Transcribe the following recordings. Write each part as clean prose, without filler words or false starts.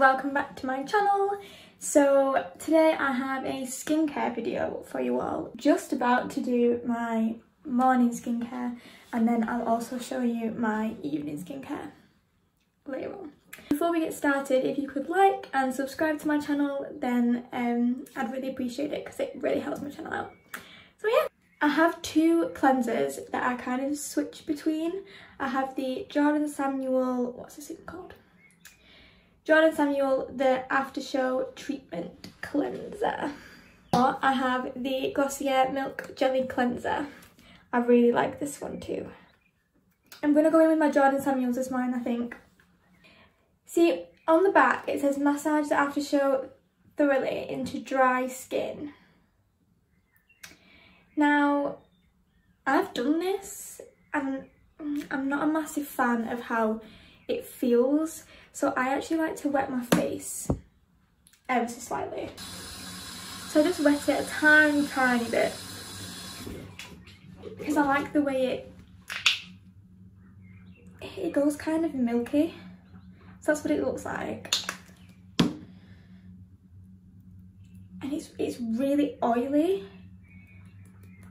welcome back to my channel. So today I have a skincare video for you all. Just about to do my morning skincare, and then I'll also show you my evening skincare later on. Before we get started, if you could like and subscribe to my channel, then I'd really appreciate it because it really helps my channel out. So yeah, I have two cleansers that I kind of switch between. I have the Jordan Samuel, what's this even called? Jordan Samuel, the After Show Treatment Cleanser. Or I have the Glossier Milk Jelly Cleanser. I really like this one too. I'm going to go in with my Jordan Samuels as mine, I think. See, on the back it says massage the After Show thoroughly into dry skin. Now, I've done this and I'm not a massive fan of how it feels, so I actually like to wet my face ever so slightly. So I just wet it a tiny bit because I like the way it goes kind of milky. So that's what it looks like. And it's really oily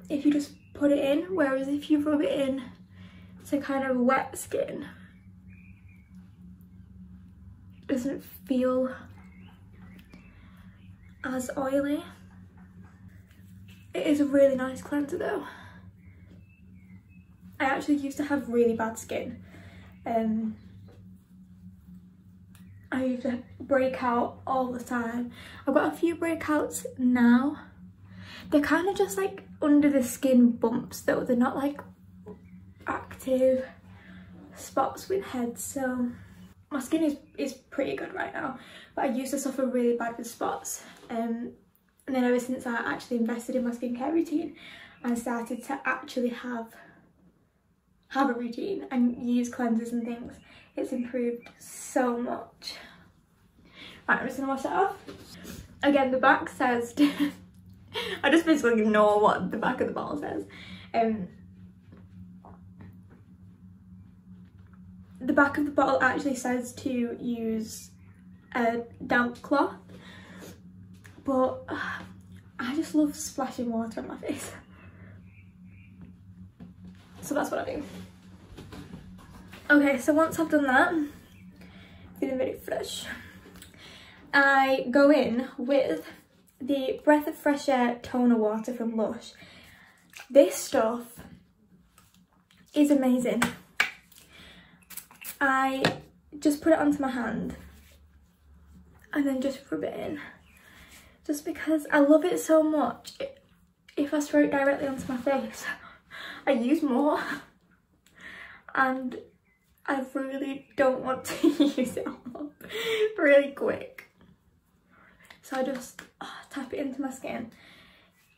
if you just put it in, whereas if you rub it in to kind of wet skin, it doesn't feel as oily. It is a really nice cleanser though. I actually used to have really bad skin. I used to break out all the time. I've got a few breakouts now. They're kind of just like under the skin bumps though. They're not like active spots with heads. So my skin is pretty good right now. But I used to suffer really bad with spots. And then ever since I actually invested in my skincare routine, I started to actually have a routine and use cleansers and things. It's improved so much. Right, I'm just gonna wash it off. Again, the back says I just basically ignore what the back of the bottle says. The back of the bottle actually says to use a damp cloth, but I just love splashing water on my face. So that's what I do. Okay, so once I've done that, feeling very fresh, I go in with the Breath of Fresh Air Toner Water from Lush. This stuff is amazing. I just put it onto my hand and then just rub it in. Just because I love it so much, if I spray it directly onto my face, I use more. And I really don't want to use it all up really quick. So I just tap it into my skin.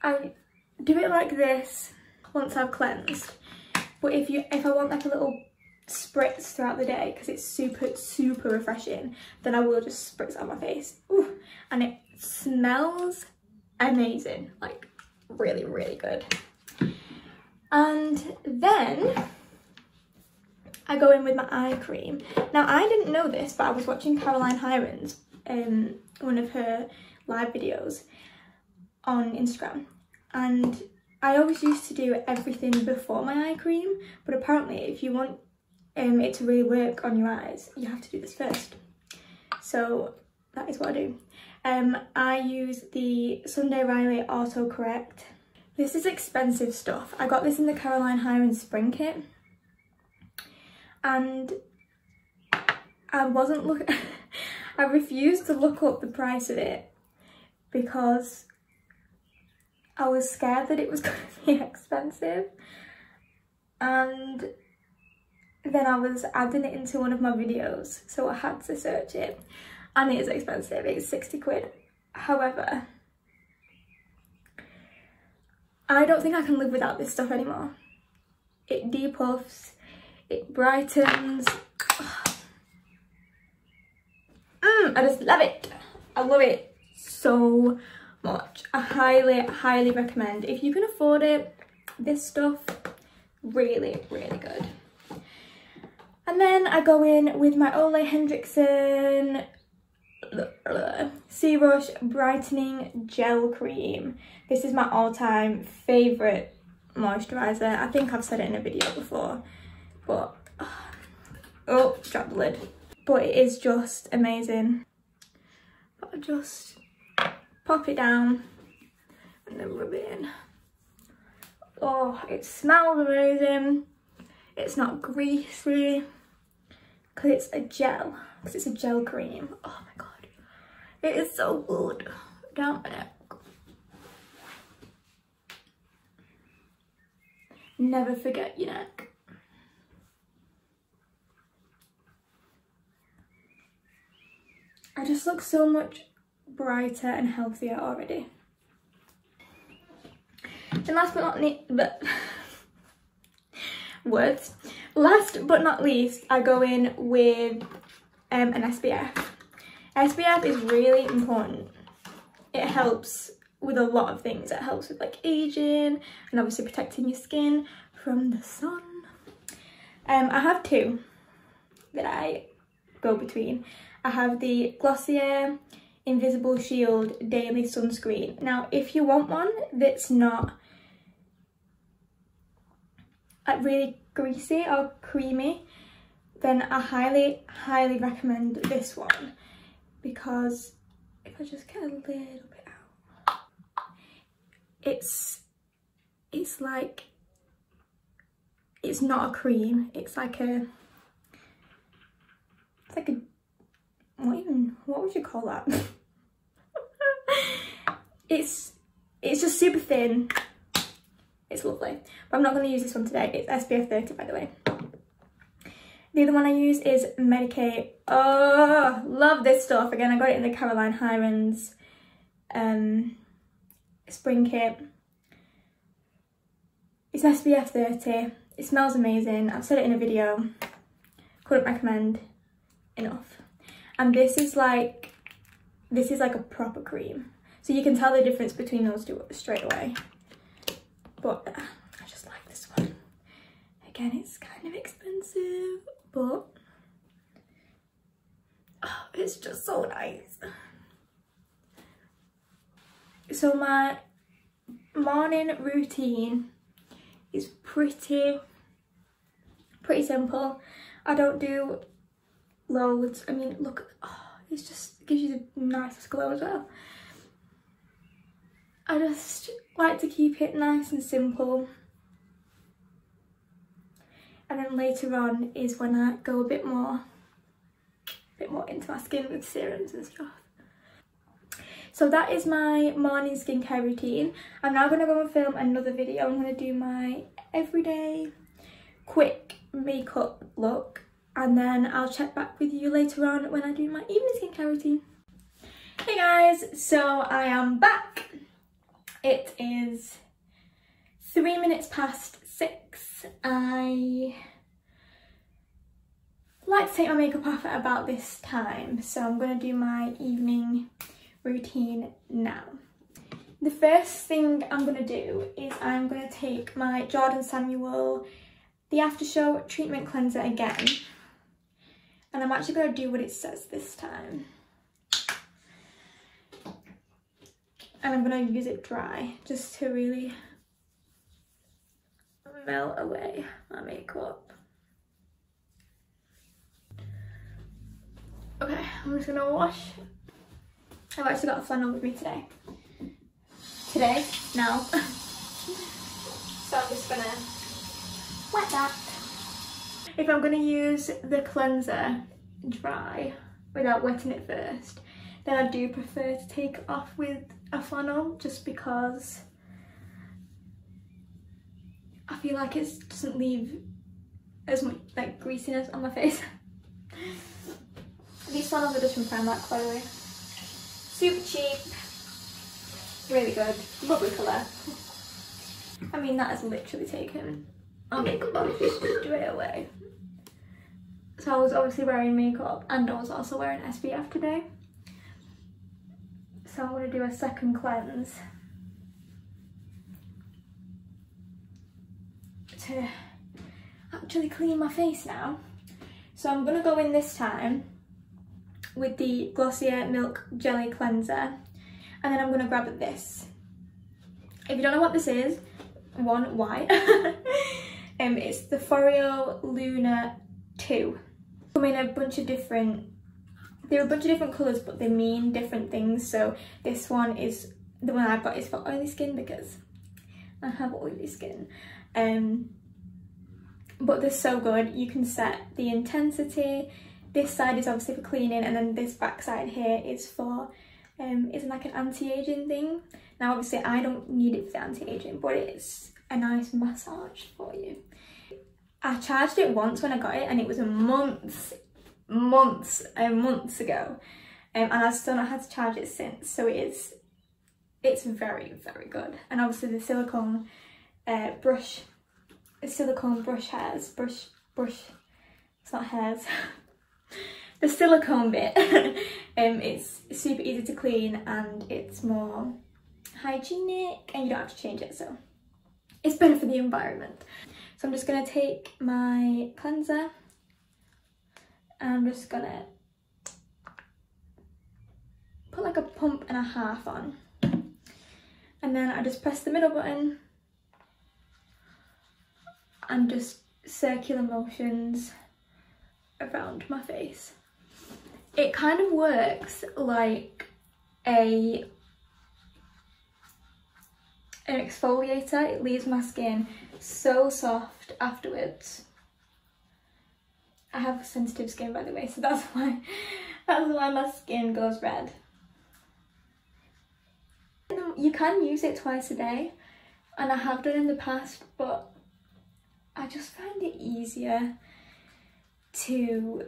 I do it like this once I've cleansed. But if I want like a little spritz throughout the day, because it's super refreshing, then I will just spritz it on my face. Ooh, and it smells amazing, like really good. And then I go in with my eye cream. Now I didn't know this, but I was watching Hirons, one of her live videos on Instagram, and I always used to do everything before my eye cream, but apparently if you want it to really work on your eyes, you have to do this first. So that is what I do. I use the Sunday Riley Auto Correct. This is expensive stuff. I got this in the Hirons Spring Kit, and I wasn't looking. I refused to look up the price of it because I was scared that it was going to be expensive, and then I was adding it into one of my videos, so I had to search it, and it is expensive. It's 60 quid. However, I don't think I can live without this stuff anymore. It depuffs, it brightens. I just love it. I love it so much. I highly recommend. If you can afford it, this stuff, really good. And then I go in with my Ole Henriksen Rush Brightening Gel Cream. This is my all-time favourite moisturiser. I think I've said it in a video before, but oh, dropped the lid. But it is just amazing. I'll just pop it down and then rub it in. Oh, it smells amazing. It's not greasy because it's a gel. Because it's a gel cream. Oh my god, it is so good. Down my neck. Never forget your neck. I just look so much brighter and healthier already. And last but not least, last but not least, I go in with an SPF. SPF is really important. It helps with a lot of things. It helps with like aging and obviously protecting your skin from the sun. I have two that I go between. I have the Glossier Invisible Shield Daily Sunscreen. Now, if you want one that's not like really greasy or creamy, then I highly recommend this one, because if I just get a little bit out, it's like, it's not a cream, it's like a what would you call that? It's just super thin. It's lovely, but I'm not going to use this one today. It's SPF 30, by the way. The other one I use is Medicate. Oh, love this stuff. Again, I got it in the Hirons spring kit. It's SPF 30. It smells amazing. I've said it in a video. Couldn't recommend enough. And this is like a proper cream. So you can tell the difference between those two straight away. But I just like this one. Again, it's kind of expensive, but oh, it's just so nice. So my morning routine is pretty simple. I don't do loads. I mean, look, oh, it just gives you the nicest glow as well. I just like to keep it nice and simple. And then later on is when I go a bit more into my skin with serums and stuff. So that is my morning skincare routine. I'm now going to go and film another video. I'm going to do my everyday quick makeup look, and then I'll check back with you later on when I do my evening skincare routine. Hey guys, so I am back. It is 3 minutes past 6. I like to take my makeup off at about this time, so I'm going to do my evening routine now. The first thing I'm going to do is I'm going to take my Jordan Samuel The After Show Treatment Cleanser again, and I'm actually going to do what it says this time. And I'm going to use it dry, just to really melt away my makeup. Okay, I'm just going to wash. I've actually got a flannel with me today. No. So I'm just going to wet that. If I'm going to use the cleanser dry, without wetting it first, then I do prefer to take it off with a flannel, just because I feel like it doesn't leave as much like greasiness on my face. These flannels are just from Primark, by the way. Super cheap, really good, lovely colour. I mean, that has literally taken my makeup off straight away. So I was obviously wearing makeup, and I was also wearing SPF today. So I'm going to do a second cleanse to actually clean my face now. So I'm going to go in this time with the Glossier Milk Jelly Cleanser. And then I'm going to grab this. If you don't know what this is, why? It's the Foreo Luna 2. Come in a bunch of different, they're a bunch of different colours, but they mean different things. So this one is, the one I've got is for oily skin because I have oily skin. But they're so good. You can set the intensity. This side is obviously for cleaning, and then this back side here is for, it's like an anti-aging thing. Now obviously I don't need it for the anti-aging, but it's a nice massage for you. I charged it once when I got it, and it was months ago, and I've still not had to charge it since. So it's very, very good. And obviously the silicone brush hairs, it's not hairs, the silicone bit, it's super easy to clean and it's more hygienic and you don't have to change it, so it's better for the environment. So I'm just going to take my cleanser and I'm just going to put like a pump and a half on, and then I just press the middle button and just circular motions around my face. It kind of works like an exfoliator. It leaves my skin so soft afterwards. I have sensitive skin, by the way, so that's why my skin goes red. You can use it twice a day, and I have done in the past, but I just find it easier to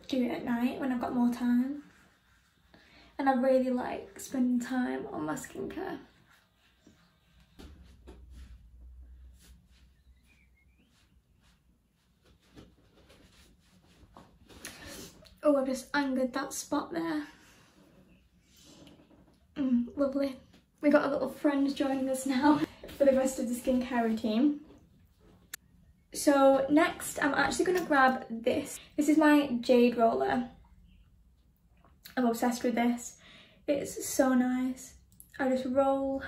do it at night when I've got more time, and I really like spending time on my skincare. Oh, I've just angered that spot there. Lovely. We got a little friend joining us now for the rest of the skincare routine. So next I'm actually going to grab this. This is my jade roller. I'm obsessed with this. It's so nice. I just roll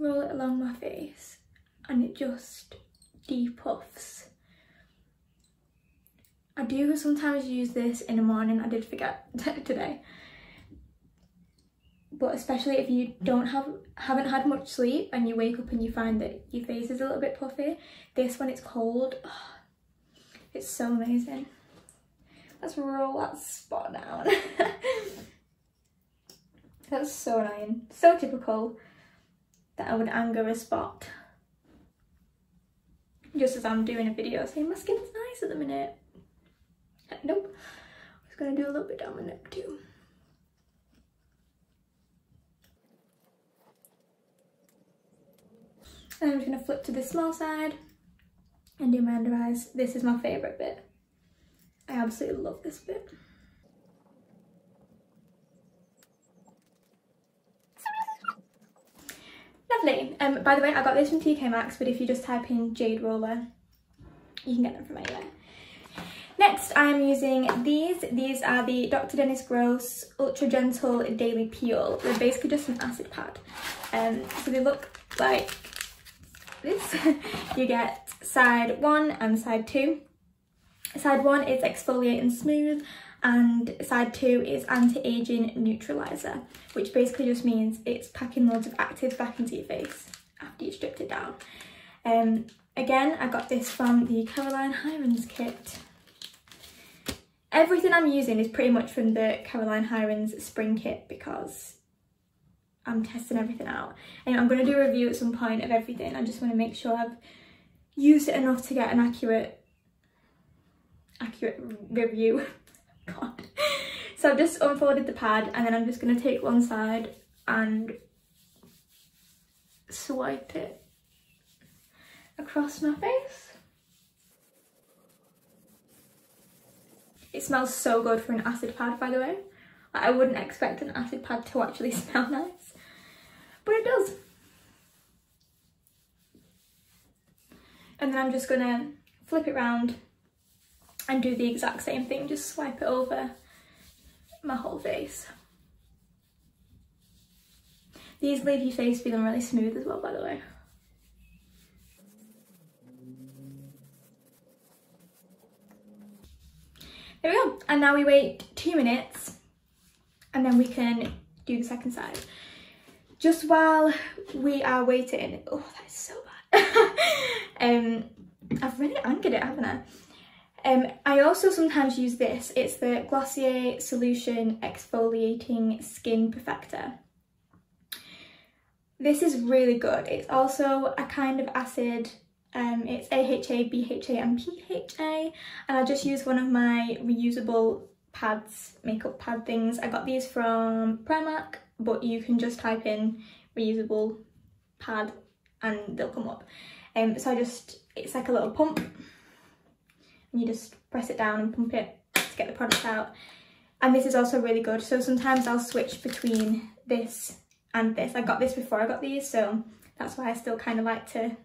it along my face and it just depuffs. I do sometimes use this in the morning. I did forget today. But especially if you haven't had much sleep and you wake up and you find that your face is a little bit puffy, this when it's cold, oh, it's so amazing. Let's roll that spot down. That's so annoying. So typical that I would anger a spot just as I'm doing a video saying my skin's nice at the minute. Nope. I'm just going to do a little bit down my neck too. And I'm just going to flip to the small side and do my under eyes. This is my favourite bit. I absolutely love this bit. Lovely. By the way, I got this from TK Maxx, but if you just type in Jade Roller, you can get them from anywhere. Next, I'm using these. These are the Dr. Dennis Gross Ultra Gentle Daily Peel. They're basically just an acid pad. So they look like this. You get side 1 and side 2. Side 1 is exfoliate and smooth, and side 2 is anti-aging neutralizer, which basically just means it's packing loads of actives back into your face after you've stripped it down. Again, I got this from the Caroline Hirons kit. Everything I'm using is pretty much from the Caroline Hirons spring kit because I'm testing everything out. And I'm going to do a review at some point of everything. I just want to make sure I've used it enough to get an accurate review. God. So I've just unfolded the pad, and then I'm just going to take one side and swipe it across my face. It smells so good for an acid pad, by the way. I wouldn't expect an acid pad to actually smell nice, but it does. And then I'm just gonna flip it round and do the exact same thing, just swipe it over my whole face. These leave your face feeling really smooth as well, by the way. There we go, and now we wait 2 minutes and then we can do the second side. Just while we are waiting, oh, that is so bad. I've really angered it, haven't I? I also sometimes use this. It's the Glossier Solution Exfoliating Skin Perfector. This is really good. It's also a kind of acid. It's AHA, BHA and PHA, and I just use one of my reusable pads, makeup pad things. I got these from Primark, but you can just type in reusable pad and they'll come up. So it's like a little pump, and you just press it down and pump it to get the product out. And this is also really good. So sometimes I'll switch between this and this. I got this before I got these, so that's why I still kind of like to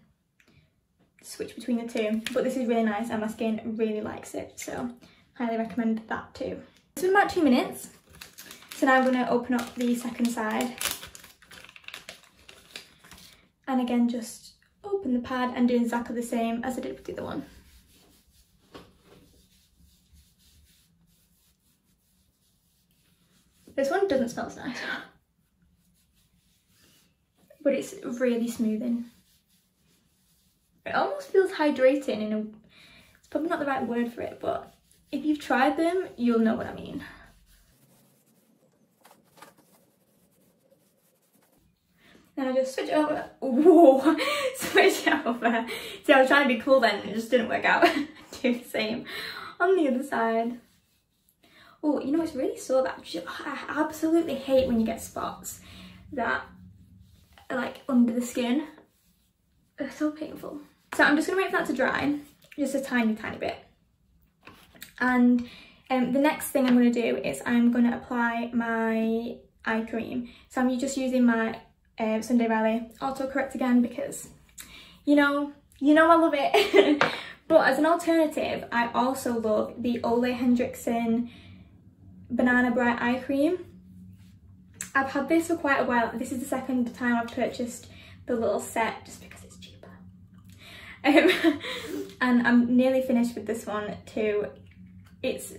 switch between the two. But this is really nice and my skin really likes it, so highly recommend that too. It's been about 2 minutes, so now I'm going to open up the second side, and again just open the pad and do exactly the same as I did with the other one. This one doesn't smell as nice, but it's really smoothing. It almost feels hydrating in a, it's probably not the right word for it, but if you've tried them, you'll know what I mean. Then I just switch it over. Whoa, switch it over. See, I was trying to be cool then and it just didn't work out. Do the same on the other side. Oh, you know, it's really sore. That I absolutely hate when you get spots that are like under the skin. They're so painful. So I'm just gonna wait for that to dry, just a tiny bit. And the next thing I'm gonna do is I'm gonna apply my eye cream. So I'm just using my Sunday Riley autocorrect again because you know I love it. But as an alternative, I also love the Ole Henriksen Banana Bright Eye Cream. I've had this for quite a while. This is the second time I've purchased the little set just because it's cheaper. And I'm nearly finished with this one too. It's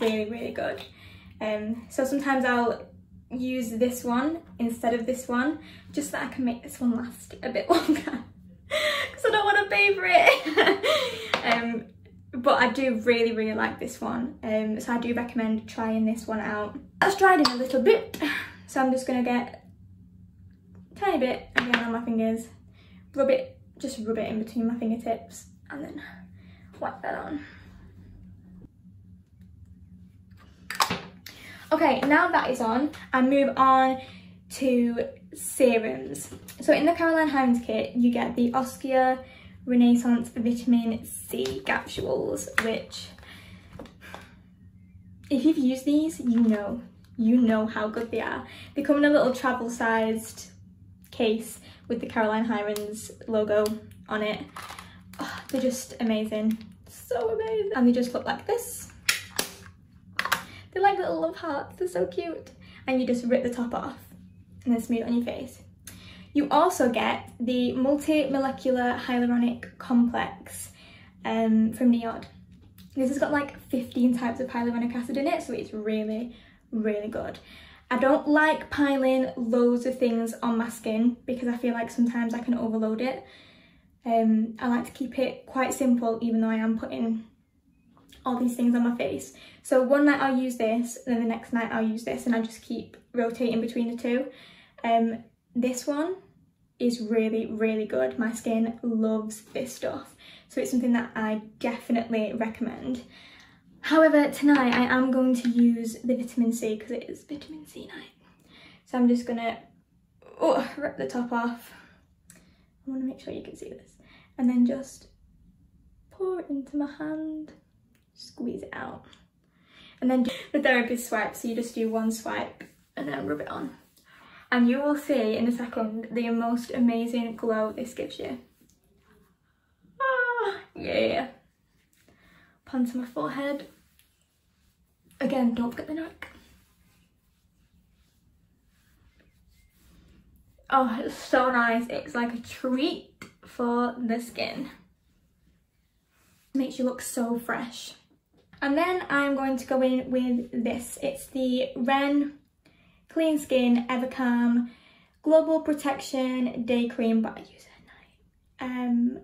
really good. So sometimes I'll use this one instead of this one just so that I can make this one last a bit longer because I don't want to pay for it. But I do really like this one, so I do recommend trying this one out. That's dried in a little bit, so I'm just gonna get a tiny bit again on my fingers, just rub it in between my fingertips and then wipe that on. Okay, now that is on, I move on to serums. So in the Caroline Hirons kit, you get the Oskia Renaissance Vitamin C capsules, which, if you've used these, you know how good they are. They come in a little travel-sized case with the Caroline Hirons logo on it. Oh, they're just amazing, so amazing. And they just look like this. They're like little love hearts, they're so cute. And you just rip the top off and then smooth it on your face. You also get the multi-molecular hyaluronic complex from Niod. This has got like 15 types of hyaluronic acid in it, so it's really good. I don't like piling loads of things on my skin because I feel like sometimes I can overload it. I like to keep it quite simple even though I am putting all these things on my face. So one night I'll use this, and then the next night I'll use this, and I just keep rotating between the two. This one is really good. My skin loves this stuff, so it's something that I definitely recommend. However, tonight I am going to use the vitamin C because it is vitamin C night. So I'm just gonna rip the top off. I want to make sure you can see this, and then just pour it into my hand, squeeze it out, and then do the therapist swipe. So you just do one swipe and then rub it on, and you will see in a second the most amazing glow this gives you. Ah, yeah. onto my forehead. Again, don't forget the neck. Oh, it's so nice. It's like a treat for the skin. Makes you look so fresh. And then I'm going to go in with this. It's the Ren Clean Skin Evercalm Global Protection Day Cream, but I use it at night.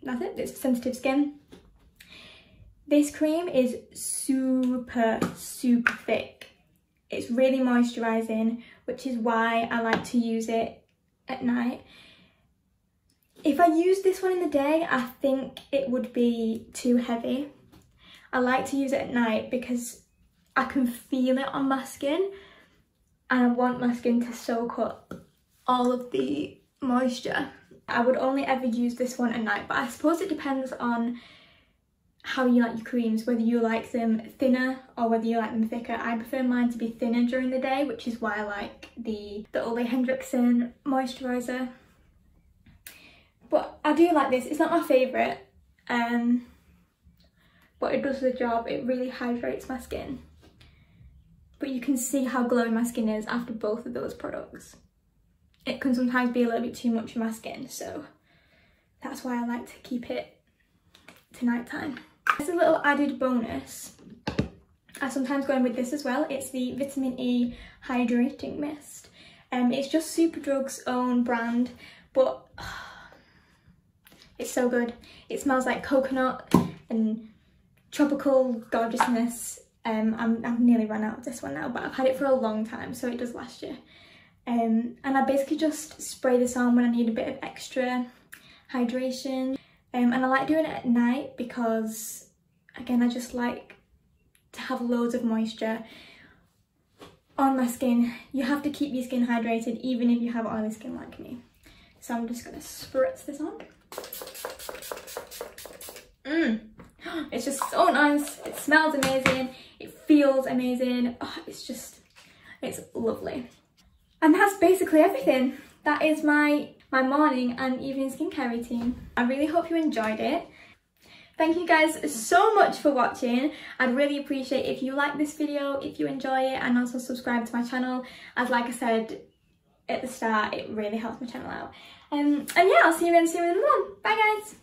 That's it. It's for sensitive skin. This cream is super thick. It's really moisturising, which is why I like to use it at night. If I used this one in the day, I think it would be too heavy. I like to use it at night because I can feel it on my skin and I want my skin to soak up all of the moisture. I would only ever use this one at night, but I suppose it depends on how you like your creams, whether you like them thinner or whether you like them thicker. I prefer mine to be thinner during the day, which is why I like the Ole Henriksen moisturiser. But I do like this. It's not my favourite, but it does the job. It really hydrates my skin. But you can see how glowing my skin is after both of those products. It can sometimes be a little bit too much for my skin, so that's why I like to keep it to night time. As a little added bonus, I sometimes go in with this as well. It's the Vitamin E Hydrating Mist. It's just Superdrug's own brand, but it's so good. It smells like coconut and tropical gorgeousness. I've nearly run out of this one now, but I've had it for a long time, so it does last you. And I basically just spray this on when I need a bit of extra hydration. And I like doing it at night because, again, I just like to have loads of moisture on my skin. You have to keep your skin hydrated even if you have oily skin like me. So I'm just going to spritz this on. It's just so nice. It smells amazing. It feels amazing. Oh, it's lovely. And that's basically everything. That is my morning and evening skincare routine. I really hope you enjoyed it. Thank you guys so much for watching. I'd really appreciate if you like this video, if you enjoy it, and also subscribe to my channel. As like I said at the start, it really helps my channel out. And yeah, I'll see you again soon in another one. Bye guys!